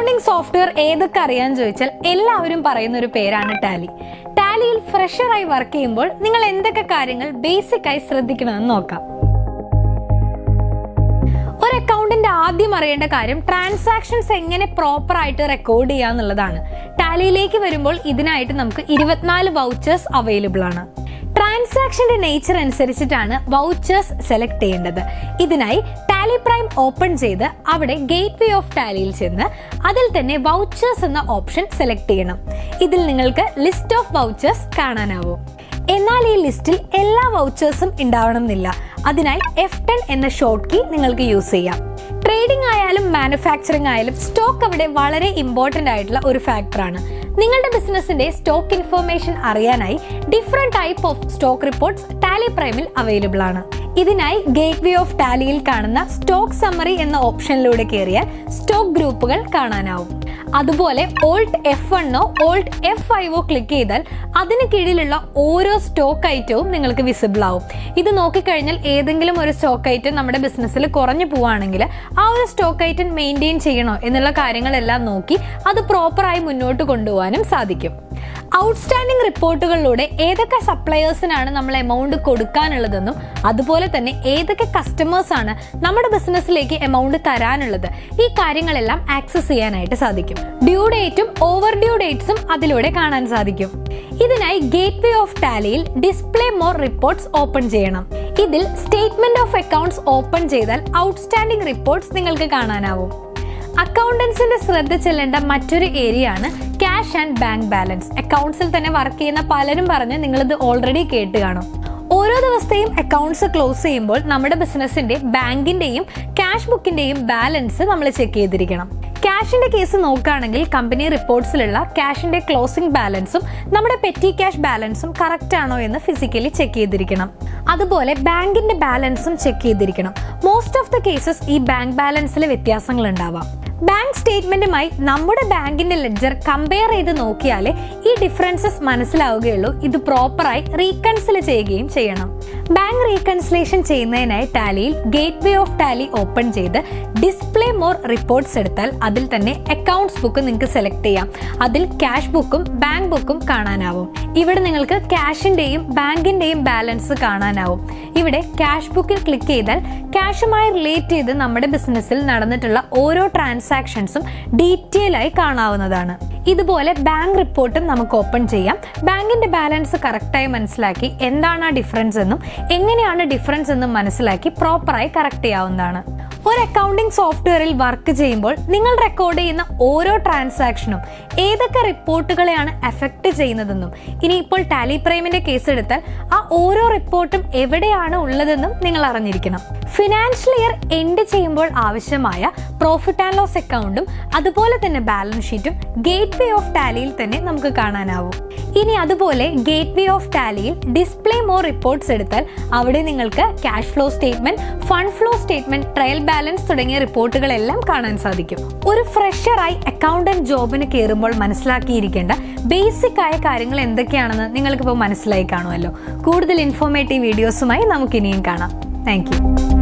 Accounting software ഏതൊക്കെ അറിയാൻ ചോദിച്ചാൽ എല്ലാവരും പറയുന്ന ഒരു പേരാണ് ടാലി. ടാലിയിൽ ഫ്രഷറായി വർക്ക് ചെയ്യുമ്പോൾ നിങ്ങൾ എന്തൊക്കെ കാര്യങ്ങൾ ബേസിക് ആയി ശ്രദ്ധിക്കണമെന്ന് നോക്കാം. ഒരു അക്കൗണ്ടിന്റെ ആദ്യം അറിയേണ്ട കാര്യം ട്രാൻസാക്ഷൻസ് എങ്ങനെ പ്രോപ്പർ ആയിട്ട് റെക്കോർഡ് ചെയ്യാന്നുള്ളതാണ്. ടാലിയിലേക്ക് വരുമ്പോൾ ഇതിനായിട്ട് നമുക്ക് 24 വൗച്ചേഴ്സ് അവൈലബിൾ ആണ്. ട്രാൻസാക്ഷന്റെ നേച്ചർ അനുസരിച്ചിട്ടാണ് വൗച്ചേഴ്സ് സെലക്ട് ചെയ്യേണ്ടത്. ഇതിനായി ടാലി പ്രൈം ഓപ്പൺ ചെയ്ത് അവിടെ ഗേറ്റ് വേ ഓഫ് ടാലിയിൽ ചെന്ന് അതിൽ തന്നെ വൗച്ചേഴ്സ് എന്ന ഓപ്ഷൻ സെലക്ട് ചെയ്യണം. ഇതിൽ നിങ്ങൾക്ക് ലിസ്റ്റ് ഓഫ് വൗച്ചേഴ്സ് കാണാനാവും. എന്നാൽ ഈ ലിസ്റ്റിൽ എല്ലാ വൗച്ചേഴ്സും ഉണ്ടാവണം എന്നില്ല. അതിനായി F10 എന്ന ഷോർട്ട് കീ നിങ്ങൾക്ക് യൂസ് ചെയ്യാം. ട്രേഡിംഗ് ആയാലും മാനുഫാക്ചറിംഗ് ആയാലും സ്റ്റോക്ക് അവിടെ വളരെ ഇമ്പോർട്ടന്റ് ആയിട്ടുള്ള ഒരു ഫാക്ടറാണ്. നിങ്ങളുടെ ബിസിനസിന്റെ സ്റ്റോക്ക് ഇൻഫർമേഷൻ അറിയാനായി different type of stock reports tally പ്രൈമിൽ അവൈലബിൾ ആണ്. ഇതിനായി ഗേറ്റ് വേ ഓഫ് ടാലിയിൽ കാണുന്ന സ്റ്റോക്ക് സമ്മറി എന്ന ഓപ്ഷനിലൂടെ കയറിയാൽ സ്റ്റോക്ക് ഗ്രൂപ്പുകൾ കാണാനാവും. അതുപോലെ Alt F1 Alt F5 click ചെയ്താൽ അതിന് കീഴിലുള്ള ഓരോ സ്റ്റോക്ക് ഐറ്റവും നിങ്ങൾക്ക് വിസിബിൾ ആവും. ഇത് നോക്കിക്കഴിഞ്ഞാൽ ഏതെങ്കിലും ഒരു സ്റ്റോക്ക് ഐറ്റം നമ്മുടെ ബിസിനസ്സിൽ കുറഞ്ഞു പോവുകയാണെങ്കിൽ ആ ഒരു സ്റ്റോക്ക് ഐറ്റം മെയിൻറ്റെയിൻ ചെയ്യണോ എന്നുള്ള കാര്യങ്ങളെല്ലാം നോക്കി അത് പ്രോപ്പറായി മുന്നോട്ട് കൊണ്ടുപോകാനും സാധിക്കും. ഔട്ട്സ്റ്റാൻഡിംഗ് റിപ്പോർട്ടുകളിലൂടെ ഏതൊക്കെ സപ്ലയേഴ്സിനാണ് നമ്മൾ എമൗണ്ട് കൊടുക്കാനുള്ളതെന്നും അതുപോലെ തന്നെ ഏതൊക്കെ കസ്റ്റമേഴ്സ് ആണ് നമ്മുടെ ബിസിനസ്സിലേക്ക് എമൗണ്ട് തരാനുള്ളത്, ഈ കാര്യങ്ങളെല്ലാം ആക്സസ് ചെയ്യാനായിട്ട് സാധിക്കും. ഡ്യൂ ഡേറ്റും ഓവർ ഡ്യൂ ഡേറ്റ്സും അതിലൂടെ കാണാൻ സാധിക്കും. ഇതിനായി ഗേറ്റ് വേ ഓഫ് ടാലിയിൽ ഡിസ്പ്ലേ മോർ റിപ്പോർട്ട്സ് ഓപ്പൺ ചെയ്യണം. ഇതിൽ സ്റ്റേറ്റ്മെന്റ് ഓഫ് അക്കൗണ്ട്സ് ഓപ്പൺ ചെയ്താൽ ഔട്ട്സ്റ്റാൻഡിംഗ് റിപ്പോർട്ട്സ് നിങ്ങൾക്ക് കാണാനാവും. അക്കൗണ്ടൻസിന്റെ ശ്രദ്ധ ചെല്ലേണ്ട മറ്റൊരു ഏരിയ ആണ് ക്യാഷ് ആൻഡ് ബാങ്ക് ബാലൻസ്. അക്കൗണ്ട്സിൽ തന്നെ വർക്ക് ചെയ്യുന്ന പലരും പറഞ്ഞ് നിങ്ങളിത് ഓൾറെഡി കേട്ട് കാണും. ഓരോ ദിവസത്തെയും അക്കൗണ്ട്സ് ക്ലോസ് ചെയ്യുമ്പോൾ നമ്മുടെ ബിസിനസിന്റെ ബാങ്കിന്റെയും ക്യാഷ് ബുക്കിന്റെയും ബാലൻസ് നമ്മൾ ചെക്ക് ചെയ്തിരിക്കണം. ക്യാഷിന്റെ കേസ് നോക്കുകയാണെങ്കിൽ കമ്പനി റിപ്പോർട്ട്സിലുള്ള ക്യാഷിന്റെ ക്ലോസിംഗ് ബാലൻസും നമ്മുടെ പെറ്റി ക്യാഷ് ബാലൻസും കറക്റ്റ് ആണോ എന്ന് ഫിസിക്കലി ചെക്ക് ചെയ്തിരിക്കണം. അതുപോലെ ബാങ്കിന്റെ ബാലൻസും ചെക്ക് ചെയ്തിരിക്കണം. മോസ്റ്റ് ഓഫ് ദ കേസസ് ഈ ബാങ്ക് ബാലൻസിൽ വ്യത്യാസങ്ങൾ ഉണ്ടാവാം. ബാങ്ക് സ്റ്റേറ്റ്മെന്റുമായി നമ്മുടെ ബാങ്കിന്റെ ലെഡ്ജർ കമ്പയർ ചെയ്ത് നോക്കിയാലേ ഈ ഡിഫറൻസസ് മനസ്സിലാവുകയുള്ളൂ. ഇത് പ്രോപ്പറായി റീകൺസിൽ ചെയ്യുകയും ചെയ്യണം. ബാങ്ക് റീകൺസിലേഷൻ ചെയ്യുന്നതിനായി ടാലിയിൽ gateway of Tally open ചെയ്ത് ഡിസ്പ്ലേ മോർ റിപ്പോർട്ട്സ് എടുത്താൽ അതിൽ തന്നെ അക്കൗണ്ട്സ് ബുക്ക് നിങ്ങൾക്ക് സെലക്ട് ചെയ്യാം. അതിൽ ക്യാഷ് ബുക്കും ബാങ്ക് ബുക്കും കാണാനാവും. ഇവിടെ നിങ്ങൾക്ക് ക്യാഷിന്റെയും ബാങ്കിന്റെയും ബാലൻസ് കാണാനാവും. ഇവിടെ ക്യാഷ് ബുക്കിൽ ക്ലിക്ക് ചെയ്താൽ ക്യാഷുമായി റിലേറ്റ് ചെയ്ത് നമ്മുടെ ബിസിനസ്സിൽ നടന്നിട്ടുള്ള ഓരോ ട്രാൻസാക്ഷൻസും ഡീറ്റെയിൽ ആയി കാണാവുന്നതാണ്. ഇതുപോലെ ബാങ്ക് റിപ്പോർട്ടും നമുക്ക് ഓപ്പൺ ചെയ്യാം. ബാങ്കിന്റെ ബാലൻസ് കറക്റ്റായി മനസ്സിലാക്കി എന്താണ് ആ ഡിഫറൻസ് എന്നും എങ്ങനെയാണ് ഡിഫറൻസ് എന്നും മനസ്സിലാക്കി പ്രോപ്പറായി കറക്റ്റ് ചെയ്യാവുന്നതാണ്. ഒരു അക്കൗണ്ടിംഗ് സോഫ്റ്റ്വെയറിൽ വർക്ക് ചെയ്യുമ്പോൾ നിങ്ങൾ റെക്കോർഡ് ചെയ്യുന്ന ഓരോ ട്രാൻസാക്ഷനും ഏതൊക്കെ റിപ്പോർട്ടുകളെയാണ് എഫക്ട് ചെയ്യുന്നതെന്നും ഇനി ഇപ്പോൾ ടാലി പ്രൈമിന്റെ കേസ് എടുത്താൽ ആ ഓരോ റിപ്പോർട്ടും എവിടെയാണ് ഉള്ളതെന്നും നിങ്ങൾ അറിഞ്ഞിരിക്കണം. ഫിനാൻഷ്യൽ ഇയർ എൻഡ് ചെയ്യുമ്പോൾ ആവശ്യമായ പ്രോഫിറ്റ് ആൻഡ് ലോസ് അക്കൗണ്ടും അതുപോലെ തന്നെ ബാലൻസ് ഷീറ്റും ഗേറ്റ് വേ ഓഫ് ടാലിയിൽ തന്നെ നമുക്ക് കാണാനാവും. ഇനി അതുപോലെ ഗേറ്റ് വേ ഓഫ് ടാലിയിൽ ഡിസ്പ്ലേ മോർ റിപ്പോർട്ട്സ് എടുത്താൽ അവിടെ നിങ്ങൾക്ക് cash flow statement, fund flow statement, trial balance തുടങ്ങിയ റിപ്പോർട്ടുകളെല്ലാം കാണാൻ സാധിക്കും. ഒരു ഫ്രഷറായി അക്കൗണ്ടന്റ് ജോബിന് കയറുമ്പോൾ മനസ്സിലാക്കിയിരിക്കേണ്ട ബേസിക് ആയ കാര്യങ്ങൾ എന്തൊക്കെയാണെന്ന് നിങ്ങൾക്കിപ്പോൾ മനസ്സിലായി കാണുമല്ലോ. കൂടുതൽ ഇൻഫോർമേറ്റീവ് വീഡിയോസുമായി നമുക്ക് ഇനിയും കാണാം. Thank you.